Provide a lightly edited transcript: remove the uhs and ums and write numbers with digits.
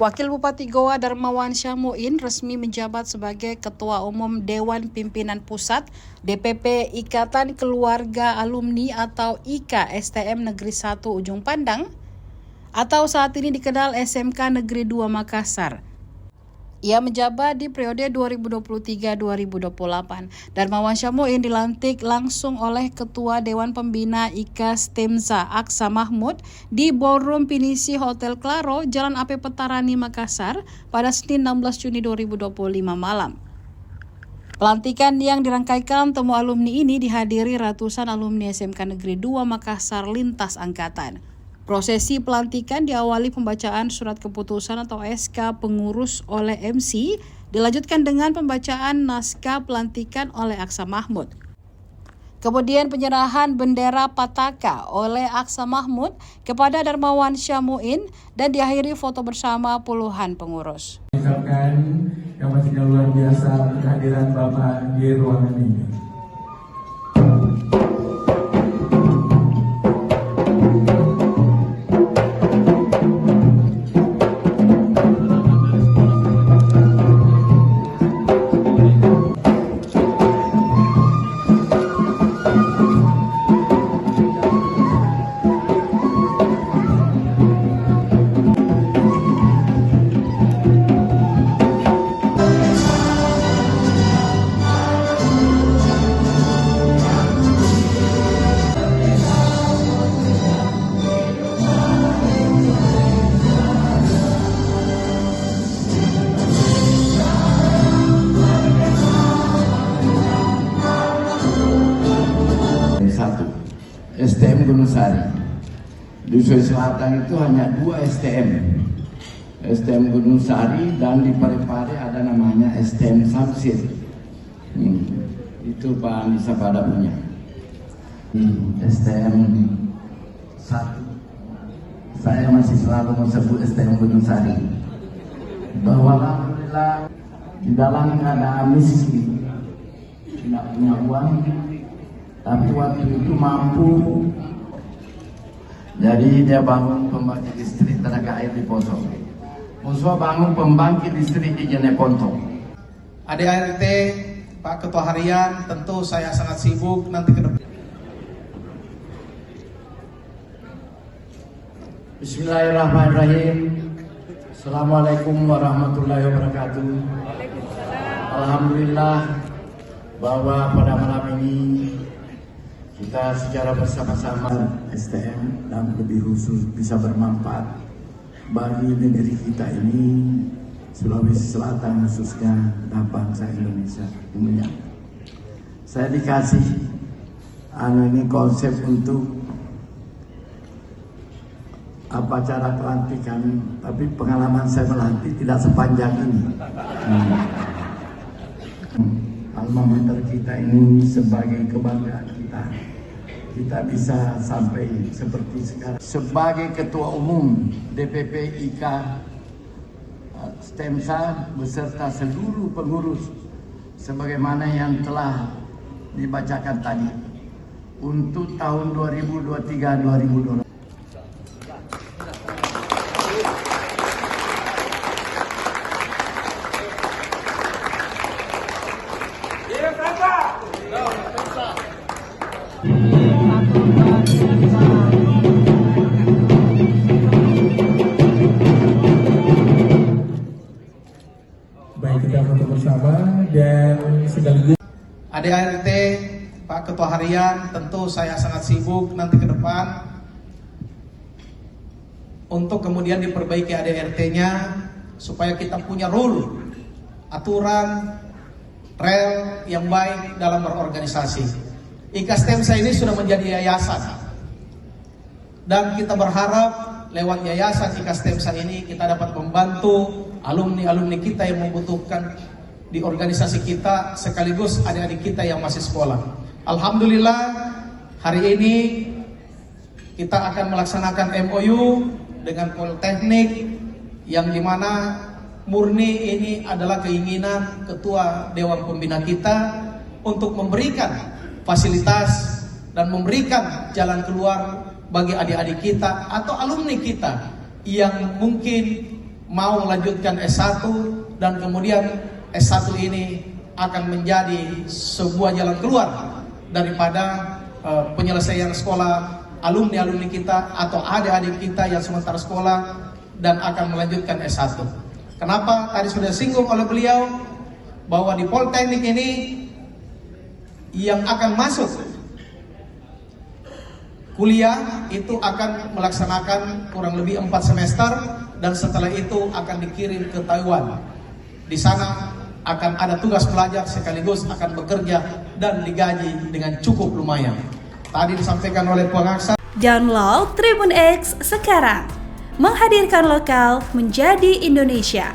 Wakil Bupati Goa Darmawan Syahmuin resmi menjabat sebagai Ketua Umum Dewan Pimpinan Pusat DPP Ikatan Keluarga Alumni atau IKA STM Negeri 1 Ujung Pandang atau saat ini dikenal SMK Negeri 2 Makassar. Ia menjabat di periode 2023-2028. Darmawan Syahmuin dilantik langsung oleh Ketua Dewan Pembina IKA STEMSA Aksa Mahmud di Ballroom Pinisi Hotel Claro, Jalan AP Petarani, Makassar pada Senin 16 Juni 2025 malam. Pelantikan yang dirangkaikan temu alumni ini dihadiri ratusan alumni SMK Negeri 2 Makassar lintas angkatan. Prosesi pelantikan diawali pembacaan surat keputusan atau SK pengurus oleh MC, dilanjutkan dengan pembacaan naskah pelantikan oleh Aksa Mahmud. Kemudian penyerahan bendera Pataka oleh Aksa Mahmud kepada Darmawan Syahmuin dan diakhiri foto bersama puluhan pengurus. Misalkan yang masih luar biasa kehadiran Bapak di ruangan ini. STM Gunung Sari. Di Sulawesi Selatan itu hanya 2 STM. STM Gunung Sari dan di Parepare ada namanya STM Samsir. Itu Pak Anissa pada punya. STM 1. Saya masih selalu menyebut STM Gunung Sari. Bahwa alhamdulillah di dalam keadaan miskin, tidak punya uang, tapi waktu itu mampu. Jadi dia bangun pembangkit listrik tenaga air di Poso. Poso bangun pembangkit listrik di Jeneponto. ADART, Pak Ketua Harian, tentu saya sangat sibuk nanti ke depan. Bismillahirrahmanirrahim. Assalamualaikum warahmatullahi wabarakatuh. Alhamdulillah bahwa pada malam ini kita secara bersama-sama STM dan lebih khusus bisa bermanfaat bagi negeri kita ini, Sulawesi Selatan khususnya, dan bangsa Indonesia umumnya. Saya dikasih ini konsep untuk acara pelantikan, tapi pengalaman saya melantik tidak sepanjang ini. Alma mater kita ini sebagai kebanggaan kita. Kita bisa sampai seperti sekarang. Sebagai Ketua Umum DPP IKA STEMSA beserta seluruh pengurus sebagaimana yang telah dibacakan tadi untuk tahun 2023-2024. Baik, kita foto bersama dan sekaligus ADART, Pak Ketua Harian, tentu saya sangat sibuk nanti ke depan untuk kemudian diperbaiki ADART-nya supaya kita punya rule, aturan, rel yang baik dalam berorganisasi. IKA STEMSA ini sudah menjadi yayasan dan kita berharap lewat yayasan IKA STEMSA ini kita dapat membantu alumni-alumni kita yang membutuhkan di organisasi kita, sekaligus adik-adik kita yang masih sekolah. Alhamdulillah hari ini kita akan melaksanakan MOU dengan Politeknik yang dimana murni ini adalah keinginan Ketua Dewan Pembina kita untuk memberikan fasilitas dan memberikan jalan keluar bagi adik-adik kita atau alumni kita yang mungkin mau melanjutkan S1 dan kemudian S1 ini akan menjadi sebuah jalan keluar daripada penyelesaian sekolah alumni-alumni kita atau adik-adik kita yang sementara sekolah dan akan melanjutkan S1. Kenapa? Tadi sudah disinggung oleh beliau bahwa di Politeknik ini yang akan masuk kuliah itu akan melaksanakan kurang lebih 4 semester dan setelah itu akan dikirim ke Taiwan. Di sana akan ada tugas pelajar sekaligus akan bekerja dan digaji dengan cukup lumayan. Tadi disampaikan oleh Pengaksa. Download Tribun X sekarang, menghadirkan lokal menjadi Indonesia.